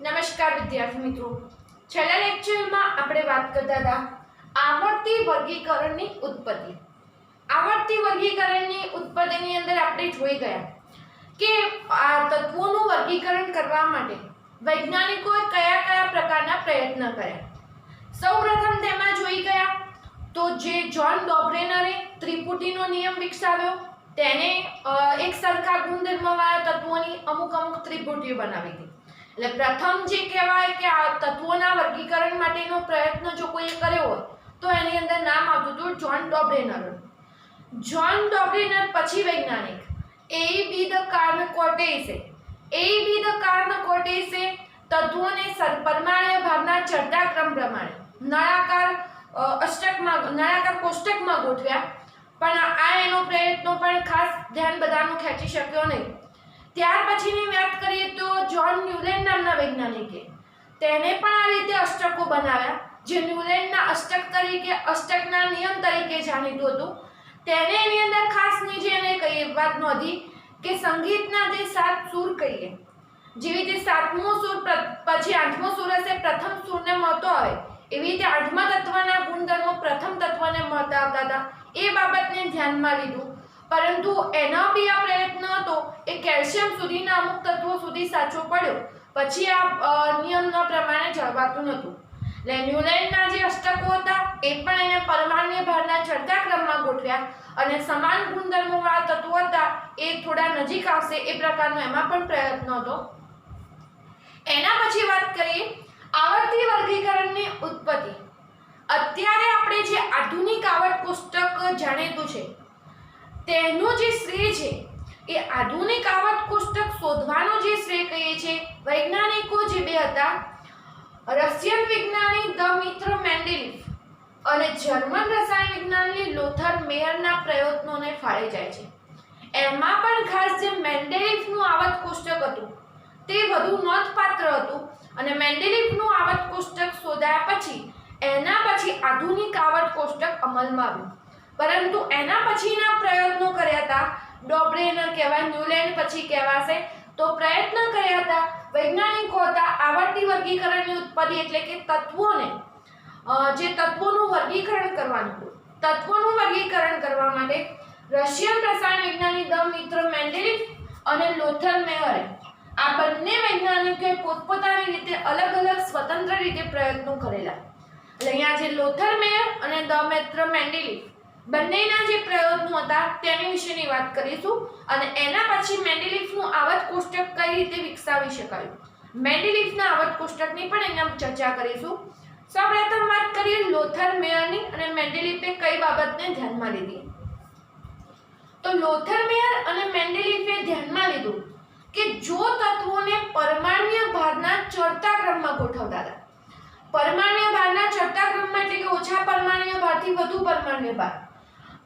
નમસ્કાર વિદ્યાર્થી મિત્રો, છેલ્લા લેક્ચરમાં આપણે વાત કરતા હતા આવર્તી વર્ગીકરણની ઉત્પત્તિ. આવર્તી વર્ગીકરણની ઉત્પત્તિની અંદર આપણે જોઈ ગયા કે આ તત્વોનું વર્ગીકરણ કરવા માટે વૈજ્ઞાનિકોએ કયા કયા પ્રકારના પ્રયત્ન કર્યા. સૌપ્રથમ તેમાં જોઈ ગયા તો જે જ્હોન ડોબ્રેનરે ત્રિપુટીનો નિયમ વિકસાવ્યો, તેને એક સરખા ગુણધર્મવાળા તત્વોની અમુક ત્રિપુટીઓ બનાવી હતી. એટલે પ્રથમ જે કહેવાય કે આ તત્વોના વર્ગીકરણ માટેનો પ્રયત્ન જો કોઈએ કર્યો હોય તો એની અંદર નામ આવતું હતું જ્હોન ડોબ્રેનર. જ્હોન ડોબ્રેનર પછી વૈજ્ઞાનિક A.B. ધ કાર્નકોટેસે તત્વોને પરમાણ્વીય ભારના ચડતા ક્રમ પ્રમાણે નળાકાર કોષ્ટકમાં ગોઠવ્યા, પણ આ એનો પ્રયત્નો પણ ખાસ ધ્યાન બધાનું ખેંચી શક્યો નહીં. ત્યાર પછીની વાત કરીએ તો જ્હોન ન્યુલેન્ડ નામના વૈજ્ઞાનિકે તેને પણ આ રીતે અષ્ટકો બનાવ્યા, જે ન્યુલેન્ડના અષ્ટકના નિયમ તરીકે જાણીતું હતું. તેને એની અંદર ખાસ નીચે એને કઈ વાત નોંધી કે સંગીતના જે 7 સૂર કહીએ, જેવી રીતે 7મો સૂર પછી 8મો સૂર હશે, પ્રથમ સૂરને મળતો આવે, એવી રીતે 8મા તત્વના ગુણધર્મો પ્રથમ તત્વને મળતા આવતા હતા. એ બાબતને ધ્યાનમાં લીધું, પરંતુ એનો બી આ પ્રયત્ન હતો એ કેલ્શિયમ સુધીના અમુક તત્વો સુધી સાચો પડ્યો, પછી આ નિયમના પ્રમાણે જળવાતું નહોતું. એટલે ન્યુલેન્ડના જે અષ્ટકો હતા એ પણ એને પરમાણ્વીય ભારના ચડતા ક્રમમાં ગોઠવ્યા અને સમાન ગુણધર્મોવાળા તત્વો હતા એ થોડા નજીક આવશે એ પ્રકારનો એમાં પણ પ્રયત્ન હતો. એના પછી વાત કરીએ આવર્તી વર્ગીકરણની ઉત્પત્તિ. અત્યારે આપણે જે આધુનિક આવર્ત કોષ્ટક જાણીતું છે તેનો જે શ્રેય છે એ આધુનિક આવર્ત કોષ્ટક શોધવાનો જે શ્રેય કહીએ છીએ વૈજ્ઞાનિકો જે બે હતા, રશિયન વિજ્ઞાની દમિત્ર મેન્ડેલિફ અને જર્મન રસાયણ વિજ્ઞાની લોથર મેયરના પ્રયત્નોને ફાળે જાય છે. એમાં પણ ખાસ જે મેન્ડેલિફનું આવર્ત કોષ્ટક હતું તે વધુ નોંધપાત્ર હતું અને મેન્ડેલિફનું આવર્ત કોષ્ટક શોધાયા પછી એના પછી આધુનિક આવર્ત કોષ્ટક અમલમાં આવ્યું. પરંતુ એના પછીના પ્રયત્નો કર્યા હતા, ડોબ્રેનર કહેવાય, ન્યુલેન્ડ પછી કહેવાશે, તો પ્રયત્ન કર્યા હતા વૈજ્ઞાનિકો હતા આવર્તી વર્ગીકરણની ઉત્પત્તિ એટલે કે તત્વોને જે તત્વોનું વર્ગીકરણ કરવાનું હતું. તત્વોનું વર્ગીકરણ કરવા માટે રશિયન રસાયણ વિજ્ઞાની દમિત્ર મેન્ડેલિફ અને લોથર મેયરે આ બંને વૈજ્ઞાનિકોએ પોતપોતાની રીતે અલગ અલગ સ્વતંત્ર રીતે પ્રયત્નો કરેલા. એટલે અહીંયા જે લોથર મેયર અને દમિત્ર મેન્ડેલિફ બંનેના જે પ્રયત્નો હતા તેની વિશેની વાત કરીશું અને એના પછી મેન્ડેલિફનું આવર્ત કોષ્ટક કઈ રીતે વિકસાવી શકાયું, મેન્ડેલિફના આવર્ત કોષ્ટકની પણ અહીંયા ચર્ચા કરીશું. સૌપ્રથમ વાત કરીએ લોથર મેયરની અને મેન્ડેલિફે કઈ બાબતને ધ્યાનમાં લીધી. તો લોથર મેયર અને મેન્ડેલિફે ધ્યાનમાં લીધું કે જો તત્વોને પરમાણ્વીય ભારના ચડતા ક્રમમાં ગોઠવતા હતા, પરમાણ્વીય ભારના ચડતા ક્રમમાં એટલે કે ઓછા પરમાણ્વીય ભારથી વધુ પરમાણ્વીય ભાર,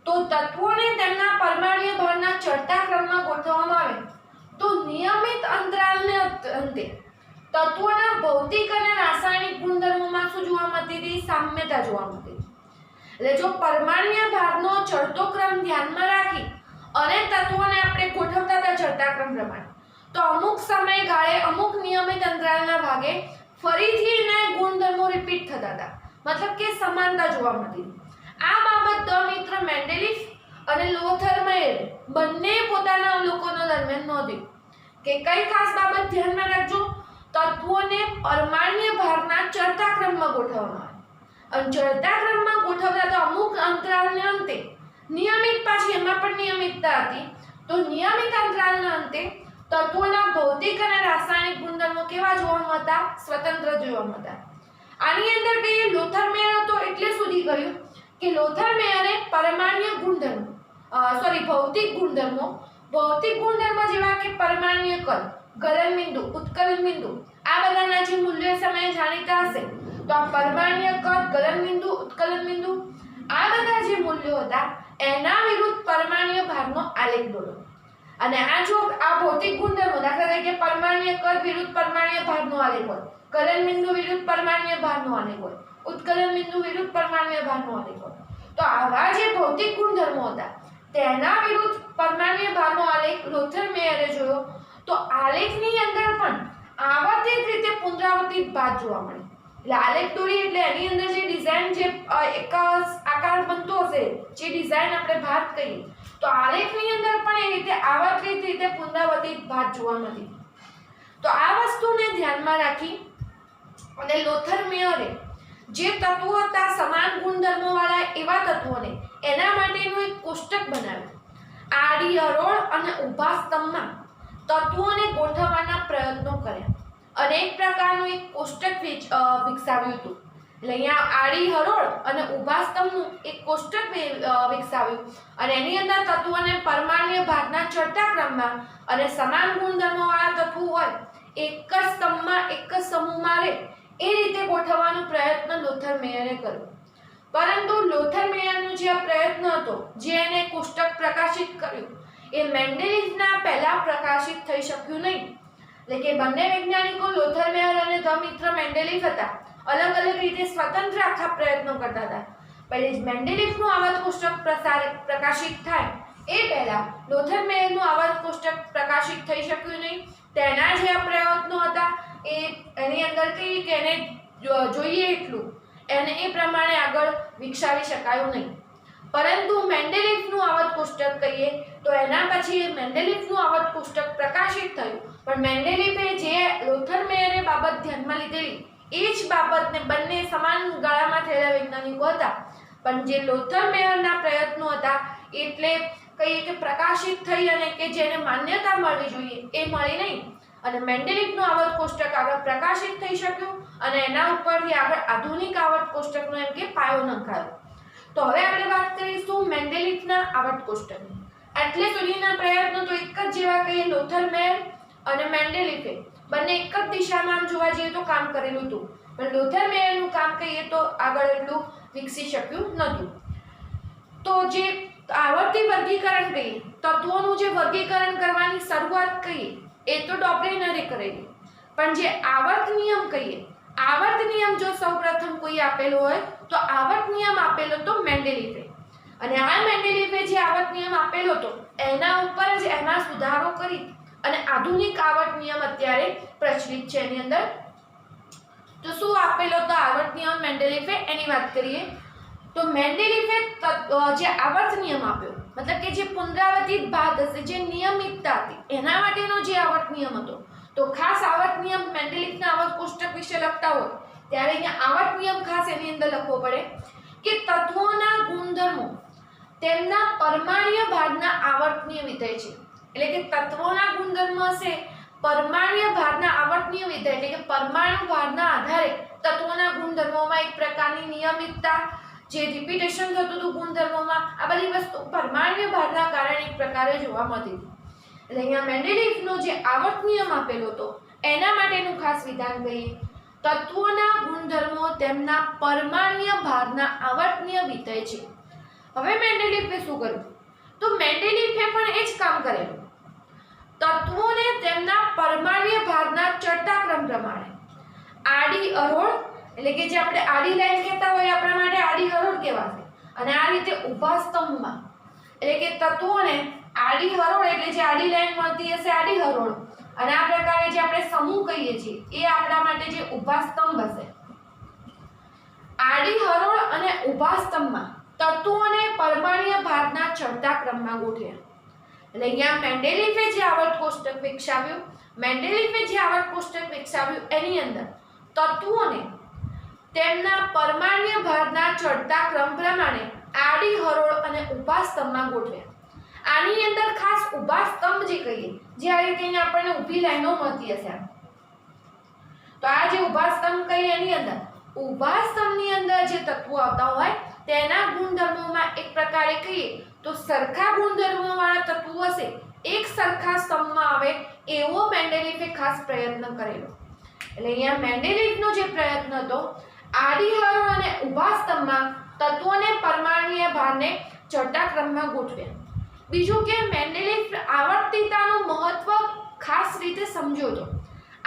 તો તત્વોને તેમના પરમાણ્વીય ભારના ચડતા ક્રમમાં ગોઠવવામાં આવે તો નિયમિત અંતરાલને અંતે તત્વોના ભૌતિક અને રાસાયણિક ગુણધર્મોમાં શું જોવા મળતી હતી? સામ્યતા જોવા મળતી. એટલે જો પરમાણ્વીય ભારનો ચડતો ક્રમ ધ્યાનમાં રાખી અને તત્વોને આપણે ગોઠવતા હતા ચડતા ક્રમ પ્રમાણે, તો અમુક સમયગાળે અમુક નિયમિત અંતરાલના ભાગે ફરીથી એને ગુણધર્મો રિપીટ થતા હતા, મતલબ કે સમાનતા જોવા મળતી. આ બાબત દમિત્ર મેન્ડેલિફ અને લોથર મેયર બંને પોતાના અવલોકનો દરમિયાન નોંધ્યું કે કઈ ખાસ બાબત ધ્યાનમાં રાખજો, તત્વોને પરમાણ્વીય ભારના ચડતા ક્રમમાં ગોઠવવામાં આવે અને ચડતા ક્રમમાં ગોઠવતા તો અમુક અંતરાલને અંતે નિયમિત, પાછી એમાં પણ નિયમિતતા હતી, તો નિયમિત અંતરાલના અંતે તત્વોના ભૌતિક અને રાસાયણિક ગુણધર્મો કેવા જોવા મળતા? સ્વતંત્ર જોવા મળતા. આની અંદર કહીએ લોથર મેયર તો એટલે સુધી કર્યું કે લોથર મેયરે પરમાણ્વીય ગુણધર્મો ભૌતિક ગુણધર્મો જેવા કે પરમાણ્વીય કદ, ગલનબિંદુ, ઉત્કલનબિંદુ, આ બધાના જે મૂલ્યો સમયે જાણીતા હશે, તો આ પરમાણ્વીય કદ, ગલનબિંદુ, ઉત્કલનબિંદુ આ બધા જે મૂલ્યો હતા એના વિરુદ્ધ પરમાણ્વીય ભારનો આલેખ દોરો. અને આ જો આ ભૌતિક ગુણધર્મો, દાખલા તરીકે પરમાણ્વીય કદ વિરુદ્ધ પરમાણ્વીય ભારનો આલેખ હોય, ગલનબિંદુ વિરુદ્ધ પરમાણ્વીય ભારનો આલેખ હોય, ઉત્કલનબિંદુ વિરુદ્ધ પરમાણ્વીય ભારનો આલેખ હોય, તો આવા જે ભૌતિક ગુણધર્મો હતા તેના વિરુદ્ધ પરમાણ્વીય ભારનો આલેખ લોથર મેયરે જોયો. તો આલેખની અંદર પણ આવર્તિત રીતે પુનરાવર્તિત ભાત જોવા મળે. એટલે આલેખ દોરી એટલે એની અંદર જે ડિઝાઇન જે એક આકાર બનતો હશે, જે ડિઝાઇન આપણે ભાત કહીએ, તો આલેખની અંદર પણ એ રીતે આવર્તિત રીતે પુનરાવર્તિત ભાત જોવા મળે. તો આ વસ્તુને ધ્યાનમાં રાખી અને લોથર મેયરે જે તત્વો હતા સમાન ગુણધર્મો વાળા એવા તત્વોને એના માટેનું એક કોષ્ટક બનાવ્યું. આડી હરોળ અને ઊભા સ્તંભમાં તત્વોને ગોઠવવાના પ્રયત્નો કર્યા અને એક પ્રકારનું એક કોષ્ટક વિકસાવ્યું હતું. એટલે અહીંયા આડી હરોળ અને ઊભા સ્તંભનું એક કોષ્ટક વિકસાવ્યું અને એની અંદર તત્વોને પરમાણ્વીય ભાગના ચડતા ક્રમમાં અને સમાન ગુણધર્મો વાળા તત્વો હોય એક જ સ્તંભમાં એક જ સમૂહમાં રહે એ રીતે ગોઠવવાનો પ્રયત્ન લોથર મેયરે કર્યો. પરંતુ લોથર મેયરનો જે આ પ્રયત્ન હતો, જે એને કોષ્ટક પ્રકાશિત કર્યું, એ મેન્ડેલિફના પહેલા પ્રકાશિત થઈ શક્યું નહીં. એટલે કે બંને વૈજ્ઞાનિકો લોથર મેયર અને ધ મિત્ર મેન્ડેલિફ હતા, અલગ અલગ રીતે સ્વતંત્ર આખા પ્રયત્નો કરતા હતા. પહેલી મેન્ડેલિફનું આવર્ત કોષ્ટક પ્રકાશિત થાય એ પહેલા લોથર મેયરનું આવર્ત કોષ્ટક પ્રકાશિત થઈ શક્યું નહીં. તેના જે આ પ્રયત્નો હતા એની અંદર કહીએ કે એને જોઈએ એટલું એને એ પ્રમાણે આગળ વિકસાવી શકાયું નહીં. પરંતુ મેન્ડેલિફનું આવર્ત કોષ્ટક કહીએ તો એના પછી મેન્ડેલિફનું આવર્ત કોષ્ટક પ્રકાશિત થયું. પણ મેન્ડેલિફે જે લોથર મેયરે બાબત ધ્યાનમાં લીધેલી એ જ બાબતને બંને સમાન ગાળામાં થયેલા વૈજ્ઞાનિકો હતા, પણ જે લોથર મેયરના પ્રયત્નો હતા એટલે કહીએ કે પ્રકાશિત થઈ અને કે જેને માન્યતા મળવી જોઈએ એ મળી નહીં. અને મેન્ડેલિફનું આવર્ત કોષ્ટક આગળ પ્રકાશિત થઈ શક્યું અને એના ઉપરથી આગળ આધુનિક આવર્ત કોષ્ટકનો એમ કે પાયો નંખાયો. તો હવે આપણે વાત કરીશું મેન્ડેલિફના આવર્ત કોષ્ટકની. એટલે સુધીના પ્રયત્નો તો એક જ જેવા કહીએ લોથર મેયર અને મેન્ડેલિફે બંને એક જ દિશામાં આમ જોવા જઈએ તો કામ કરેલું હતું, પણ લોથર મેયરનું કામ કહીએ તો આગળ એટલું વિકસી શક્યું નહોતું. તો જે આવર્તી વર્ગીકરણ કહીએ, તત્વોનું જે વર્ગીકરણ કરવાની શરૂઆત કહીએ એ તો ડોપ્લેનરે કરેલી, પણ જે આવર્ત નિયમ કહીએ, આવર્ત નિયમ જો સૌપ્રથમ કોઈ આપેલો હોય તો આવર્ત નિયમ આપેલો તો મેન્ડેલિફે. અને આ મેન્ડેલિફે જે આવર્ત નિયમ આપેલો હતો એના ઉપર જ એમાં સુધારો કરી અને આધુનિક આવર્ત નિયમ અત્યારે પ્રચલિત છે એની અંદર. તો શું આપેલો તો આવર્ત નિયમ મેન્ડેલિફે એની વાત કરીએ તો મેન્ડેલિફે જે આવર્ત નિયમ આપ્યો, મતલબ કે જે પુનરાવર્તિત ભાત હશે, જે નિયમિતતા હતી એના માટેનો જે આવર્ત નિયમ હતો. તો ખાસ આવર્ત નિયમ મેન્ડેલિફના આવર્ત કોષ્ટક વિશે લખતા હોય ત્યારે અહીંયા આવર્ત નિયમ ખાસ એની અંદર લખવો પડે કે તત્વોના ગુણધર્મો તેમના પરમાણ્વીય ભારના આવર્તનીય વિધેય છે. એટલે કે તત્વોના ગુણધર્મો હશે પરમાણ્વીય ભારના આવર્તનીય વિધેય, એટલે કે પરમાણુ ભારના આધારે તત્વોના ગુણધર્મોમાં એક પ્રકારની નિયમિતતા, જે રિપીટેશન થતું હતું ગુણધર્મોમાં, આ બધી વસ્તુ પરમાણ્વીય ભારના કારણે એક પ્રકારે જોવા મળતી હતી. એટલે અહીંયા મેન્ડેલિફનો જે આવર્ત નિયમ આપેલો હતો એના માટેનું ખાસ વિધાન કહીએ તત્વોના ગુણધર્મો તેમના પરમાણ્વીય ભારના આવર્તનીય વિધેય છે. હવે મેન્ડેલિફે શું કર્યું તો મેન્ડેલિફે પણ એ જ કામ કરેલું. તત્વોને તેમના પરમાણ્વીય ભારના ચડતા ક્રમ પ્રમાણે આડી હરોળ, એટલે કે જે આપણે આડી લાઈન કહેતા હોય આપણા માટે આડી હરોળ કહેવાશે, અને આ રીતે ઊભા સ્તંભમાં, એટલે કે તત્વોને આડી હરોળ એટલે જે આડી લાઈન મળતી હશે આડી હરોળ, અને આ પ્રકારે જે આપણે સમૂહ કહીએ છીએ એ આપણા માટે જે ઊભા સ્તંભ હશે. આડી હરોળ અને ઊભા સ્તંભમાં તત્વોને પરમાણ્વીય ભારના ચડતા ક્રમમાં ગોઠવ્યા. એટલે અહીંયા મેન્ડેલિફે જે આવર્ત કોષ્ટક વિકસાવ્યું એની અંદર તત્વોને તેમના પરમાણ્વીય ભારના ચડતા ક્રમ પ્રમાણે આડી હરોળ અને ઊભા સ્તંભમાં ગોઠવ્યા. આની અંદર ખાસ ઊભા સ્તંભ જે કહીએ, જે આ રીતે અહીંયા આપણને ઊભી લાઈનો મળતી હશે, તો આ જે ઊભા સ્તંભ કહીએ એની અંદર ઊભા સ્તંભની અંદર જે તત્વો આવતા હોય તેના ગુણધર્મોમાં એક પ્રકારે કહીએ તો સરખા ગુણધર્મો વાળા તત્વો હશે એક સરખા સ્તંભમાં આવે એવો મેન્ડેલિફે ખાસ પ્રયત્ન કરેલો. એટલે અહીંયા મેન્ડેલિફનો જે પ્રયત્ન હતો આડી હરોળ અને ઊભા સ્તંભમાં તત્વોને પરમાણ્વીય ભારને ચડતા ક્રમમાં ગોઠવ્યા. બીજું કે મેન્ડેલિફ આવર્તિતાનું મહત્વ ખાસ રીતે સમજ્યો હતો.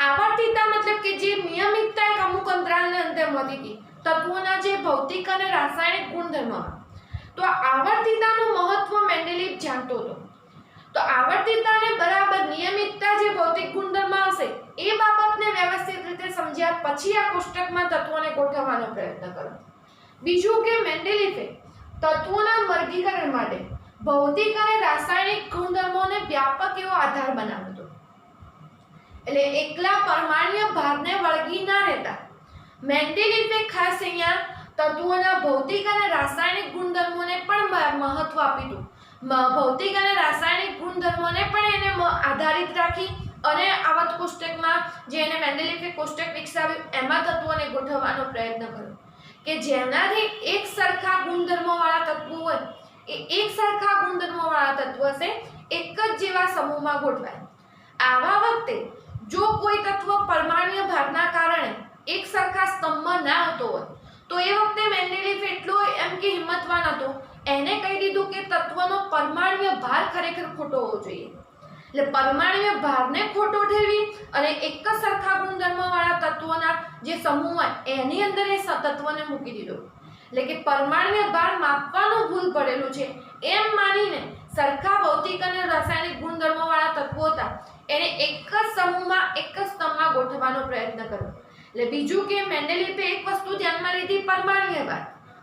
આવર્તિતા મતલબ કે જે નિયમિતતા એક અમુક અંતરાલને અંતે મળતી હતી તત્વોના જે ભૌતિક અને રાસાયણિક ગુણધર્મોમાં, તો આવર્તિતાનું મહત્વ મેન્ડેલિફ જાણતો હતો. તો આવર્તિતાને બરાબર નિયમિતતા જે ભૌતિક ગુણધર્મ હશે એ બાબતને સમજ્યા પછી આ કોષ્ટકમાં તત્વોને ગોઠવવાનો પ્રયત્ન કરો. બીજું કે મેન્ડેલીફે તત્વોના વર્ગીકરણ માટે ભૌતિક અને રાસાયણિક ગુણધર્મોને વ્યાપક એવો આધાર બનાવ્યો હતો. એટલે એકલા પરમાણ્વીય ભારને વળગી ના રહેતા મેન્ડેલીફે ખાસ અહીંયા તત્વોના ભૌતિક અને રાસાયણિક ગુણધર્મોને પણ મહત્વ આપ્યું હતું. ભૌતિક અને રાસાયણિક ગુણધર્મોને પણ એને આધારિત રાખી અને આવત કોષ્ટકમાં જે એને મેન્ડેલીફે કોષ્ટક વિકસાવ્યું એમાં તત્વોને ગોઠવવાનો પ્રયત્ન કર્યો કે જેનાથી એક સરખા ગુણધર્મોવાળા તત્વો હોય એ એક સરખા ગુણધર્મોવાળા તત્વ હશે એક જ જેવા સમૂહમાં ગોઠવાય. આવા વખતે જો કોઈ તત્વ પરમાણ્વીય ભારના કારણે એક સરખા સ્તંભમાં ના આવતો હોય તો એ વખતે મેન્ડેલીફ એટલો એમ કે હિંમતવાન હતો, એને કહી દીધું કે તત્વનો પરમાણ્વીય ભાર ખરેખર ખોટો હોવો જોઈએ. એટલે પરમાણ્વીય ભારને ખોટો ઠેરવી અને એક જ સરખા ગુણધર્મોવાળા તત્વોના જે સમૂહ હોય એની અંદર એ તત્વને મૂકી દીધો. એટલે કે પરમાણ્વીય ભાર માપવાનું ભૂલ પડેલું છે એમ માનીને સરખા ભૌતિક અને રાસાયણિક ગુણધર્મોવાળા તત્વો હતા એને એક જ સમૂહમાં એક જ સ્તંભમાં ગોઠવવાનો પ્રયત્ન કર્યો. એટલે બીજું કે મેન્ડેલીફે એક વસ્તુ ધ્યાનમાં લીધી, પરમાણ્વીય ભાર.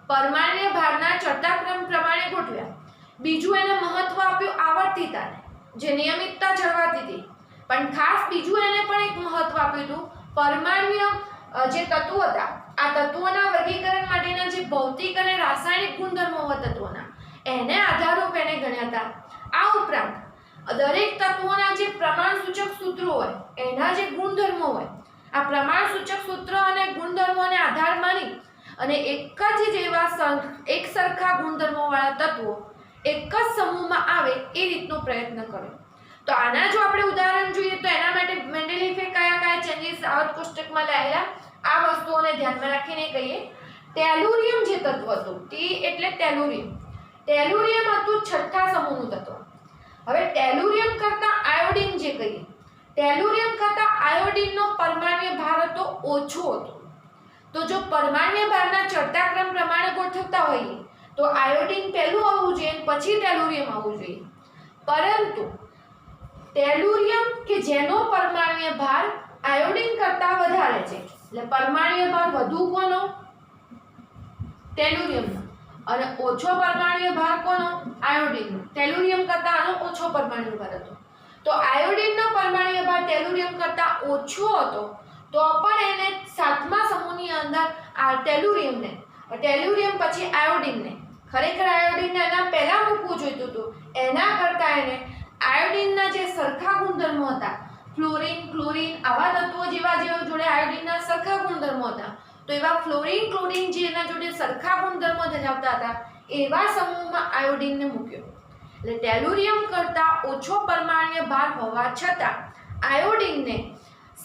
પરમાણ્વીય ભારના ચડતા ક્રમ પ્રમાણે ગોઠવ્યા. બીજું એને મહત્વ આપ્યું આવર્તિતાને, જે નિયમિતતા જળવાતી હતી. પણ ખાસ બીજું એને પણ એક મહત્વ આપ્યું હતું પરમાણ્વીય જે તત્વો હતા આ તત્વોના વર્ગીકરણ માટેના જે ભૌતિક અને રાસાયણિક ગુણધર્મો હતા તત્વોના એને આધારરૂપ એને ગણ્યા હતા. આ ઉપરાંત દરેક તત્વોના જે પ્રમાણસૂચક સૂત્રો હોય એના જે ગુણધર્મો હોય આ પ્રમાણસૂચક સૂત્રો અને ગુણધર્મોને આધાર માની અને એક જ જેવા એક સરખા ગુણધર્મોવાળા તત્વો એક જ સમૂહમાં આવે એ રીતનો પ્રયત્ન કર્યો. તો આના જો આપણે ઉદાહરણ જોઈએ તો એના માટે મેન્ડેલીફે કયા ચેન્જીસ આવત કોષ્ટકમાં લાવેલા આ વસ્તુઓને ધ્યાનમાં રાખીને કહીએ. ટેલુરિયમ જે તત્વ હતું ટી એટલે ટેલુરિયમ હતું છઠ્ઠા સમૂહનું તત્વ. હવે ટેલુરિયમ કરતા આયોડિન જે કહીએ ટેલુરિયમ કરતા આયોડિનનો પરમાણ્વીય ભાર હતો ઓછો હતો. તો જો પરમાણ્વીય ભારના ચડતા ક્રમ પ્રમાણે ગોઠવતા હોઈએ તો આયોડિન પહેલું આવવું જોઈએ પછી ટેલુરિયમ આવવું જોઈએ. પરંતુ ટેલુરિયમ કે જેનો પરમાણ્વીય ભાર આયોડિન કરતા વધારે છે એટલે પરમાણ્વીય ભાર વધુ કોનો? ટેલુરિયમનો. અને ઓછો પરમાણ્વીય ભાર કોનો? આયોડિનનો. ટેલુરિયમ કરતા આનો ઓછો પરમાણ્વીય ભાર હતો. તો આયોડિનનો પરમાણ્વીય ભાર ટેલુરિયમ કરતા ઓછો હતો તો પણ એને સાતમા સમૂહની અંદર આ ટેલુરિયમ પછી આયોડિનને ખરેખર આયોડિનને એના પહેલા મૂકવું જોઈતું હતું. એના કરતા એને આયોડિનના જે સરખા ગુણધર્મો હતા ફ્લોરિન ક્લોરિન આવા તત્વો જેવા જોડે આયોડિનના સરખા ગુણધર્મો હતા તો એવા ફ્લોરિન ક્લોરિન જેના જોડે સરખા ગુણધર્મો ધરાવતા હતા એવા સમૂહમાં આયોડિનને મૂક્યો. એટલે ટેલુરિયમ કરતા ઓછો પરમાણ્વીય ભાર હોવા છતાં આયોડિનને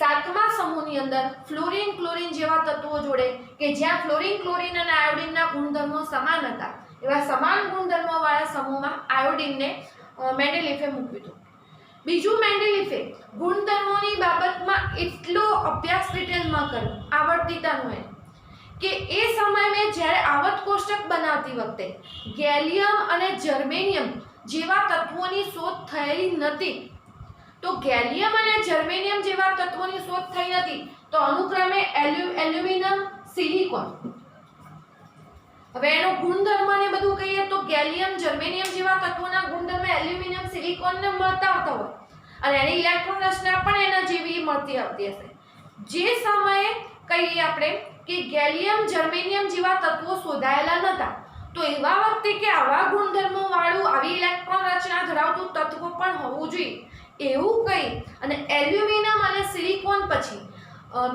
સાતમા સમૂહની અંદર ફ્લોરિન ક્લોરિન જેવા તત્વો જોડે કે જ્યાં ફ્લોરિન ક્લોરિન અને આયોડિનના ગુણધર્મો સમાન હતા એવા સમાન ગુણધર્મોવાળા સમૂહમાં આયોડિનને મેન્ડેલીફે મૂક્યું હતું. બીજું મેન્ડેલીફે ગુણધર્મોની બાબતમાં એટલો અભ્યાસ ડિટેલમાં કર્યો આવર્તિતાનો કે એ સમયે જ્યારે આવત કોષ્ટક બનાવતી વખતે ગેલિયમ અને જર્મેનિયમ જેવા તત્વોની શોધ થયેલી નથી. તો ગેલિયમ અને જર્મેનિયમ જેવા તત્વોની શોધ થઈ નથી તો અનુક્રમે એલ્યુમિનિયમ સિલિકોન. હવે એનો ગુણધર્મ ને બધું કહીએ તો ગેલિયમ જર્મેનિયમ જેવા તત્વોના ગુણધર્મ એલ્યુમિનિયમ સિલિકોનને મળતા આવતા હોય અને એની ઇલેક્ટ્રોન રચના પણ એના જેવી મળતી આવતી હશે. જે સમયે કહીએ આપણે કે ગેલિયમ જર્મેનિયમ જેવા તત્વો શોધાયેલા નહોતા તો એવા વખતે કે આવા ગુણધર્મો વાળું આવી ઇલેક્ટ્રોન રચના ધરાવતું તત્વ પણ હોવું જોઈએ એવું કહી અને એલ્યુમિનિયમ અને સિલિકોન પછી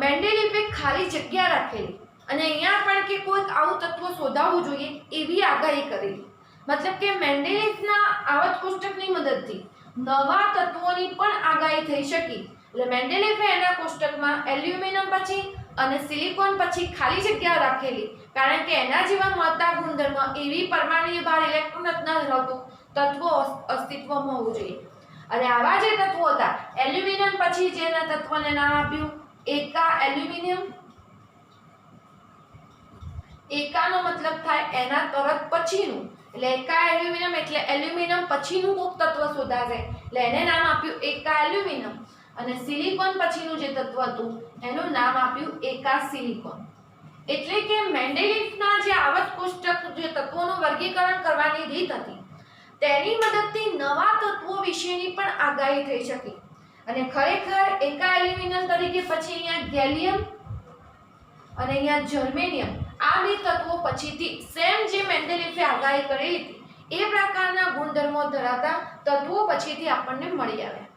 મેન્ડેલીફે ખાલી જગ્યા રાખેલી અને અહીંયા પણ કે કોઈક આવું તત્વ શોધાવવું જોઈએ એવી આગાહી કરેલી. મતલબ કે મેન્ડેલીફના આવત કોષ્ટકની મદદથી નવા તત્વોની પણ આગાહી થઈ શકી. એટલે મેન્ડેલીફે એના કોષ્ટકમાં એલ્યુમિનિયમ પછી અને સિલિકોન પછી ખાલી જગ્યા રાખેલી કારણ કે એના જેવા મળતા ગુણધર્મ એવી પરમાણ્વીય ભાર ઇલેક્ટ્રોન રચના ધરાવતું તત્વો અસ્તિત્વમાં હોવું જોઈએ. અને આવા જે તત્વો હતા એલ્યુમિનિયમ પછી જેના તત્વને નામ આપ્યું એકા એલ્યુમિનિયમ. એકાનો મતલબ થાય એના તરત પછીનું એટલે એકા એલ્યુમિનિયમ એટલે એલ્યુમિનિયમ પછીનું કોઈક તત્વ શોધાશે એટલે એને નામ આપ્યું એકા એલ્યુમિનિયમ. અને સિલિકોન પછીનું જે તત્વ હતું એનું નામ આપ્યું એકા સિલિકોન. એટલે કે મેન્ડેલિફના જે આવર્ત કોષ્ટક જે તત્વોનું વર્ગીકરણ કરવાની રીત હતી તેની મદદથી નવા તત્વો વિશેની પણ આગાહી થઈ શકી. અને ખરેખર એકા એલ્યુમિનિયમ તરીકે પછી અહીંયા ગેલિયમ અને અહીંયા જર્મેનિયમ આ બે તત્વો પછીથી સેમ જે મેન્ડેલિફે આગાહી કરેલી હતી એ પ્રકારના ગુણધર્મો ધરાવતા તત્વો પછીથી આપણને મળી આવ્યા.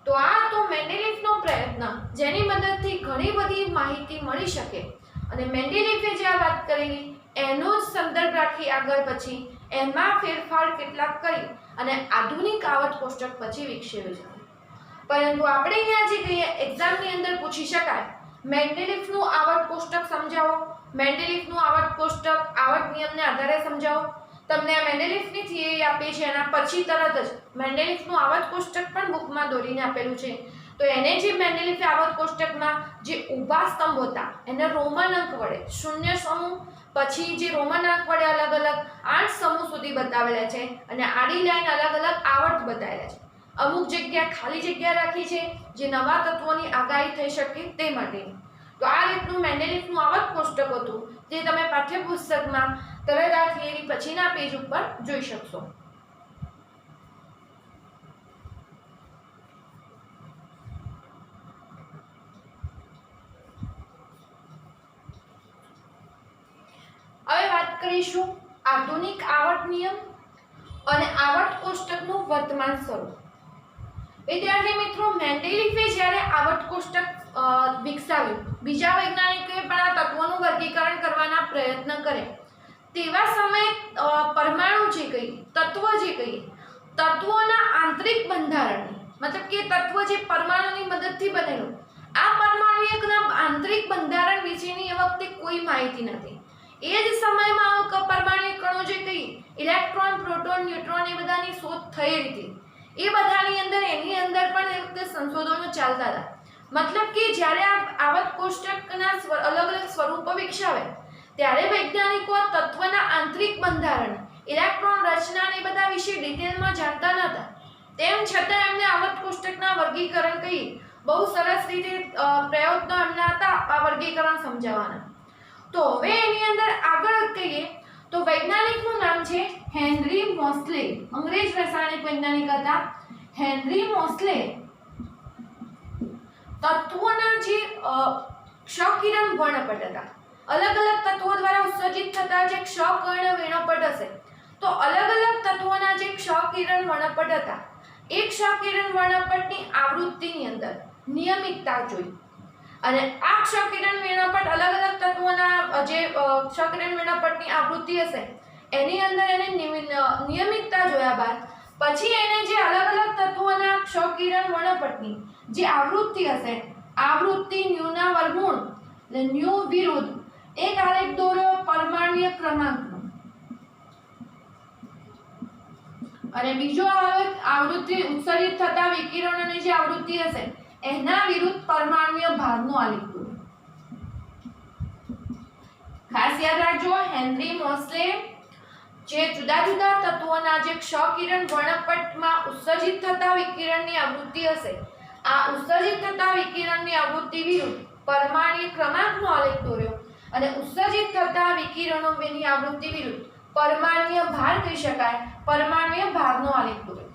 તો આ તો મેન્ડેલિફનો પ્રયત્ન જેની મદદથી ઘણી બધી માહિતી મળી શકે અને મેન્ડેલિફે જે આ વાત કરેલી એનો જ સંદર્ભ રાખી આગળ પછી એમાં ફેરફાર કેટલાક કરી અને આધુનિક આવર્ત કોષ્ટક પછી વિકસાવ્યું છે. પરંતુ આપણે અહીંયા જે કહીએ એક્ઝામની અંદર પૂછી શકાય મેન્ડેલિફનું આવર્ત કોષ્ટક સમજાવો, મેન્ડેલિફનું આવર્ત કોષ્ટક આવર્ત નિયમને આધારે સમજાવો. તમને આ મેન્ડેલિફની થિયરી આપી છે એના પછી તરત જ મેન્ડેલિફનું આવર્ત કોષ્ટક પણ બુકમાં દોરીને આપેલું છે. તો એને જે મેન્ડેલિફે આવર્ત કોષ્ટકમાં જે ઊભા સ્તંભ હતા એને રોમન અંક વડે શૂન્ય સમૂહ પછી જે રોમન અંક વડે અલગ અલગ 8 સમૂહ સુધી બતાવેલા છે અને આડી લાઈન અલગ અલગ આવર્ત બતાવેલા છે. અમુક જગ્યા ખાલી જગ્યા રાખી છે જે નવા તત્વોની આગાહી થઈ શકે તે માટે. તો આ રીતનું મેન્ડેલિફનું આવર્ત કોષ્ટક હતું જે તમે પાઠ્યપુસ્તકમાં તરત આ થિયરી પછીના પેજ ઉપર જોઈ શકશો. હવે વાત કરીશું આધુનિક આવર્ત નિયમ અને આવર્ત કોષ્ટકનું વર્તમાન સ્વરૂપ. વિદ્યાર્થી મિત્રો, મેન્ડેલિફે જ્યારે આવર્ત કોષ્ટક વિકસાવ્યું, બીજા વૈજ્ઞાનિકોએ પણ આ તત્વોનું વર્ગીકરણ કરવાના પ્રયત્ન કર્યા. તેવા સમયે પરમાણુ જે કહીએ, તત્વ જે કહીએ, તત્વોના આંતરિક બંધારણની મતલબ કે તત્વ જે પરમાણુની મદદથી બનેલું આ પરમાણુ આંતરિક બંધારણ વિશેની એ વખતે કોઈ માહિતી નથી. એ જ સમયમાં પરમાણુ કણો જે કહીએ ઇલેક્ટ્રોન, પ્રોટોન, ન્યુટ્રોન એ બધાની શોધ થઈ હતી. એ બધાની અંદર એની અંદર પણ એ વખતે સંશોધનો ચાલતા હતા. મતલબ કે જ્યારે આ આવર્ત કોષ્ટકના અલગ અલગ સ્વરૂપો વિકસાવે ત્યારે વૈજ્ઞાનિકો તત્વના આંતરિક બંધારણ, ઇલેક્ટ્રોન રચના એ બધા વિશે ડિટેલમાં જાણતા નહોતા. તેમ છતાં એમને આવર્ત કોષ્ટકના વર્ગીકરણ કહી બહુ સરસ રીતે પ્રયત્નો એમના હતા આ વર્ગીકરણ સમજાવવાના. તો હવે એની અંદર આગળ કહીએ તો વૈજ્ઞાનિકનું નામ છે હેનરી મોસ્લે. અંગ્રેજ રાસાયણિક વૈજ્ઞાનિક હતા હેનરી મોસ્લે. તત્વોના જે ક્ષકિરણ વર્ણપટ હતા, અલગ અલગ તત્વો દ્વારા ઉત્સર્જિત થતા જે ક્ષકર્ણ વર્ણપટ હશે તો અલગ અલગ તત્વોના જે ક્ષકિરણ વર્ણપટ હતા એ ક્ષકિરણ વર્ણપટની આવૃત્તિની અંદર નિયમિતતા જોઈ અને આ ક્ષકિરણ વર્ણપટ અલગ અલગ તત્વોના જે ક્ષકિરણ વર્ણપટની આવૃત્તિ હશે એની અંદર એને નિયમિતતા જોયા બાદ પછી એને જે અલગ અલગ તત્વોના ક્ષકિરણ વર્ણપટની જે આવૃત્તિ હશે, આવૃત્તિ ન્યુના વર્ગમૂળ એટલે ન્યુ વિરુદ્ધ એક આલેખ દોર્યો પરમાણ્વીય ક્રમાંકનો અને બીજો આલેખ આવૃત્તિ ઉત્સર્જિત થતા વિકિરણોની જે આવૃત્તિ હશે એના વિરુદ્ધ પરમાણ્વીય ભારનો આલેખ દોર્યો. ખાસ યાદ રાખજો, હેનરી મોસ્લે જે જુદા જુદા તત્વોના જે ક્ષકિરણ વર્ણપટમાં ઉત્સર્જિત થતા વિકિરણની આવૃત્તિ હશે આ ઉત્સર્જિત થતા વિકિરણની આવૃત્તિ વિરુદ્ધ પરમાણ્વીય ક્રમાંકનો આલેખ દોર્યો અને ઉત્સર્જિત થતા વિકિરણોની આવૃત્તિ વિરુદ્ધ પરમાણ્વીય ભાર કહી શકાય, પરમાણ્વીય ભારનો આલેખ દોર્યો.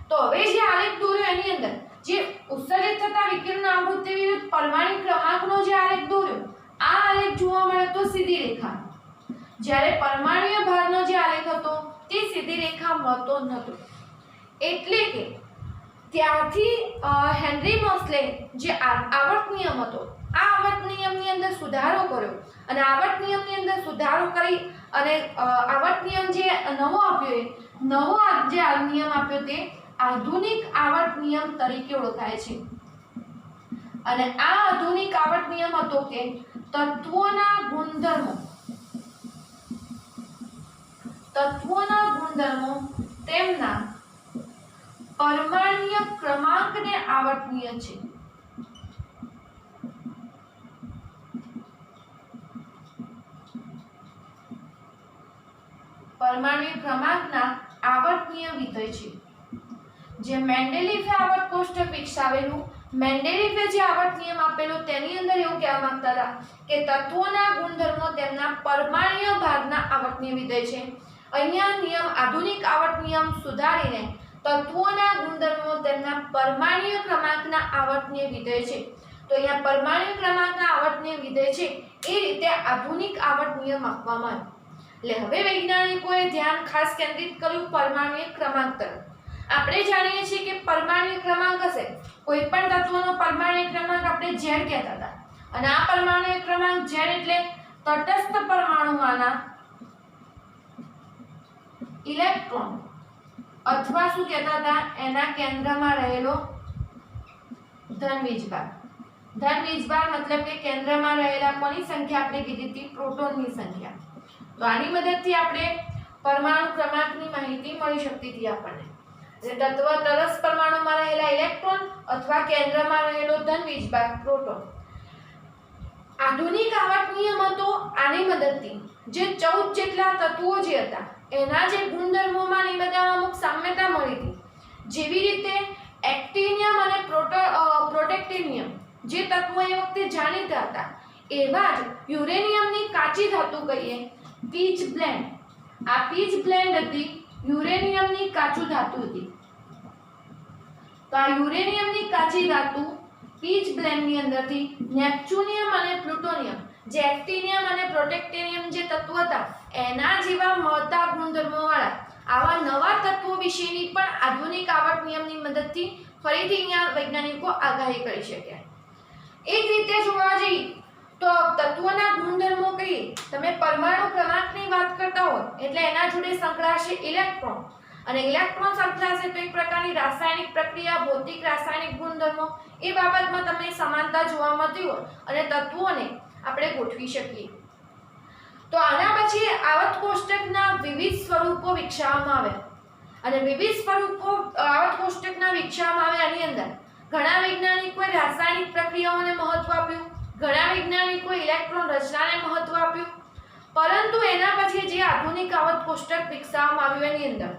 તો હવે જે આલેખ દોર્યો એની અંદર જે ઉત્સર્જિત થતા વિકિરણ આવૃત્તિ વિરુદ્ધ પરમાણ્વીય ક્રમાંકનો જે આલેખ દોર્યો આ આલેખ જોવા મળે તો સીધી રેખા, જ્યારે પરમાણ્વીય ભારનો જે આલેખ હતો તે સીધી રેખા મળતો નહોતો. એટલે કે ત્યારથી હેનરી મોસ્લે જે આવર્ત નિયમ હતો આ આવર્ત નિયમની અંદર સુધારો કર્યો અને આવર્ત નિયમની અંદર સુધારો કરી અને આવર્ત નિયમ જે નવો આપ્યો જે નિયમ આપ્યો તે આધુનિક આવર્ત નિયમ તરીકે ઓળખાય છે. અને આ આધુનિક આવર્ત નિયમ હતો કે તત્વોના ગુણધર્મો તેમના પરમાણ્વીય ક્રમાંકને આવર્તનીય છે. પરમાણ્વીય ક્રમાંકના આવર્તનીય વિધેય છે. જે મેન્ડેલિફે આવર્ત કોષ્ટક વિકસાવેલું. મેન્ડેલિફે જે આવર્ત નિયમ આપેલો તેની અંદર એવું કહેવા માંગતા હતા કે તત્વોના ગુણધર્મો તેમના પરમાણ્વીય ભાગના આવર્તનીય વિધેય છે. અહીંયા નિયમ આધુનિક આવર્ત નિયમ સુધારીને તત્વોના ગુણધર્મો તેમના પરમાણ્વીય ક્રમાંકના આવર્તનીય વિધેય છે. તો અહીંયા પરમાણ્વીય ક્રમાંકના આવર્તનીય વિધેય છે એ રીતે આધુનિક આવર્ત નિયમ આપવામાં આવ્યો. એટલે હવે વૈજ્ઞાનિકોએ ધ્યાન ખાસ કેન્દ્રિત કર્યું પરમાણ્વીય ક્રમાંક તરફ. આપણે જાણીએ છીએ કે પરમાણ્વીય ક્રમાંક હશે, કોઈ પણ તત્વનો પરમાણ્વીય ક્રમાંક આપણે Z કહેતા હતા, અને આ પરમાણ્વીય ક્રમાંક Z એટલે તટસ્થ પરમાણુમાંના ઇલેક્ટ્રોન અથવા શું કહેતા હતા, એના કેન્દ્રમાં રહેલો ધન વીજભાર. ધન વીજભાર મતલબ કે કેન્દ્રમાં રહેલા કોની સંખ્યા આપણે કીધી હતી, પ્રોટોનની સંખ્યા. તો આની મદદથી આપણે પરમાણુ ક્રમાંકની માહિતી મળી શકતી હતી આપણને. તત્વ તટસ્થ પરમાણુમાં રહેલા ઇલેક્ટ્રોન અથવા કેન્દ્રમાં રહેલો ધન વીજભાર પ્રોટોન. આધુનિક આવર્ત નિયમ હતો આની મદદથી જે 14 જેટલા તત્વો જે હતા એના જે ગુણધર્મોમાં એ બધામાં અમુક સામ્યતા મળી હતી. જેવી રીતે એક્ટિનિયમ અને પ્રોટેક્ટિનિયમ જે તત્વો એ વખતે જાણીતા હતા, એવા જ યુરેનિયમની કાચી ધાતુ કહીએ પીચ બ્લેન્ડ. આ પીચ બ્લેન્ડ હતી યુરેનિયમની કાચું ધાતુ હતી. તો આ યુરેનિયમની કાચી ધાતુ પીચ બ્લેન્ડની અંદરથી નેપ્ચ્યુનિયમ અને પ્લુટોનિયમ જે એક્ટિનિયમ અને પ્રોટેક્ટિનિયમ જે તત્વો હતા એના જેવા મળતા ગુણધર્મોવાળા આવા નવા તત્વો વિશેની પણ આધુનિક આવર્ત નિયમની મદદથી ફરીથી અહીંયા વૈજ્ઞાનિકો આગાહી કરી શક્યા. એક રીતે જોવા જઈએ તો તત્વોના ગુણધર્મો કહીએ, તમે પરમાણુ ક્રમાંકની વાત કરતા હોય એટલે એના જોડે સંકળાશે ઇલેક્ટ્રોન, અને ઇલેક્ટ્રોન સંકળાશે તો એક પ્રકારની રાસાયણિક પ્રક્રિયા, ભૌતિક રાસાયણિક ગુણધર્મો એ બાબતમાં તમને સમાનતા જોવા મળતી હોય અને તત્વોને આપણે ગોઠવી શકીએ. તો આના પછી આવર્ત કોષ્ટકના વિવિધ સ્વરૂપો વિકસાવવામાં આવ્યા, અને વિવિધ સ્વરૂપો આવર્ત કોષ્ટકના વિકસાવવામાં આવ્યા. આની અંદર ઘણા વૈજ્ઞાનિકોએ રાસાયણિક પ્રક્રિયાઓને મહત્વ આપ્યું, ઘણા વૈજ્ઞાનિકોએ ઇલેક્ટ્રોન રચનાને મહત્વ આપ્યું. પરંતુ એના પછી જે આધુનિક આવર્ત કોષ્ટક વિકસાવવામાં આવ્યું એની અંદર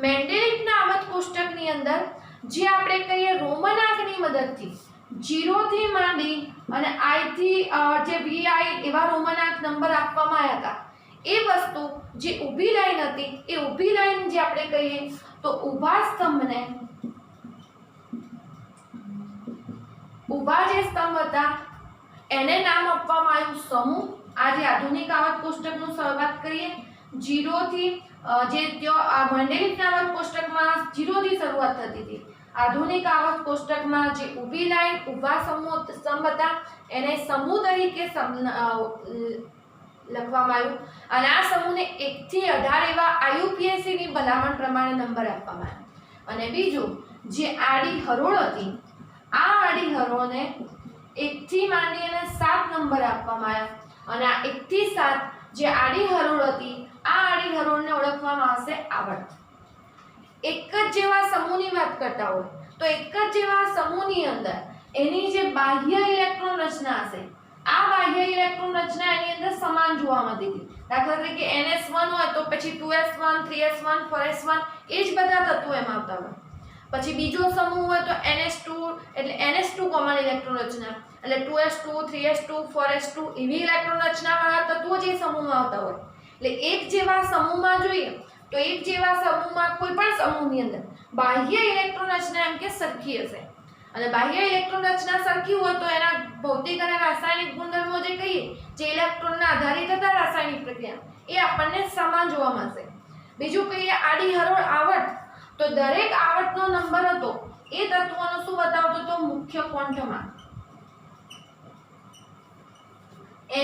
મેન્ડેલિફના આવર્ત કોષ્ટકની અંદર જે આપણે કહીએ રોમન આંકની મદદથી 0 થી માંડી અને I થી જે VI એવા રોમન આંક નંબર આપવામાં આવ્યા હતા. એ વસ્તુ જે ઊભી લાઈન હતી એ ઊભી લાઈન જે આપણે કહીએ તો ઊભા સ્તંભને ઊભા જે સ્તંભ હતા એને નામ આપવામાં આવ્યું સમૂહ. આ જે આધુનિક આવર્ત કોષ્ટકનું શરૂઆત કરીએ 0 થી જે ત્યાં મેન્ડેલિફના આવર્ત કોષ્ટકમાં 0 થી શરૂઆત થતી હતી. આધુનિક આવર્ત કોષ્ટકમાં જે ઊભી લાઈન ઊભા સ્તંભ હતા એને સમૂહ તરીકે લખવામાં આવ્યું, અને આ સમૂહને 1 થી 18 એવા IUPAC ની ભલામણ પ્રમાણે નંબર આપવામાં આવ્યા. અને બીજું જે આડી હરોળ હતી આ આડી હરોળને 1 થી માંડી અને 7 નંબર આપવામાં આવ્યા, અને આ 1 થી 7 જે આડી હરોળ હતી આ આડી હરોળને ઓળખવામાં આવશે આવર્ત. એક જ જેવા સમૂહની વાત કરતા હોય તો એક જ જેવા સમૂહની અંદર એની જે બાહ્ય ઇલેક્ટ્રોન રચના હશે આ બાહ્ય ઇલેક્ટ્રોન રચના એની અંદર સમાન જોવા મળતી હતી. દાખલા તરીકે NS1 હોય તો પછી 2s1 3s1 4s1 એ જ બધા તત્વો એમાં આવતા હોય. પછી બીજો સમૂહ હોય તો NS2 એટલે NS2 કોમન ઇલેક્ટ્રોન રચના એટલે 2s2 3s2 4s2 એવી ઇલેક્ટ્રોન રચનાવાળા તત્વો જે સમૂહમાં આવતા હોય. એટલે એક જેવા સમૂહમાં જોઈએ તો એક જેવા સમૂહમાં કોઈ પણ સમૂહની અંદર બાહ્ય ઇલેક્ટ્રોન રચના એમ કે સરખી હશે, અને બાહ્ય ઇલેક્ટ્રોન રચના સરખી હોય તો એના ભૌતિક અને રાસાયણિક ગુણધર્મો જે કહીએ જે ઇલેક્ટ્રોનના આધારિત હતા રાસાયણિક પ્રક્રિયા એ આપણને સમાન જોવા મળશે. બીજું કહીએ આડી હરોળ આવર્ત, તો દરેક આવર્તનો નંબર હતો એ તત્વોનો શું બતાવતો હતો, મુખ્ય ક્વોન્ટમાં.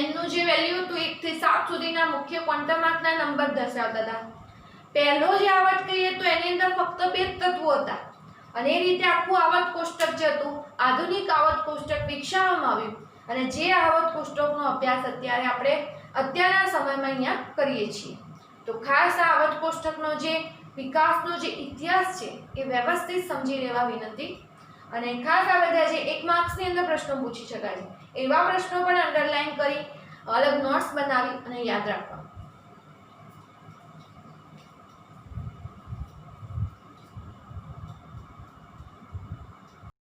n નું જે વેલ્યુ હતું 1 થી 7 સુધીના મુખ્ય ક્વોન્ટમ આંકના નંબર દર્શાવતા હતા. પહેલો જે આવર્ત કહીએ તો એની અંદર ફક્ત 2 તત્વો હતા, અને એ રીતે આખું આવર્ત કોષ્ટક જે હતું આધુનિક આવર્ત કોષ્ટક વિકસાવવામાં આવ્યું. અને જે આવર્ત કોષ્ટકનો અભ્યાસ અત્યારે આપણે અત્યારના સમયમાં અહીંયા કરીએ છીએ. તો ખાસ આ આવર્ત કોષ્ટકનો જે વિકાસનો જે ઇતિહાસ છે એ વ્યવસ્થિત સમજી લેવા વિનંતી. અને ખાસ આ બધા જે 1 માર્ક્સની અંદર પ્રશ્નો પૂછી શકાય છે એવા પ્રશ્નો પણ અંડરલાઈન કરી અલગ નોટ્સ બનાવી અને યાદ રાખવા.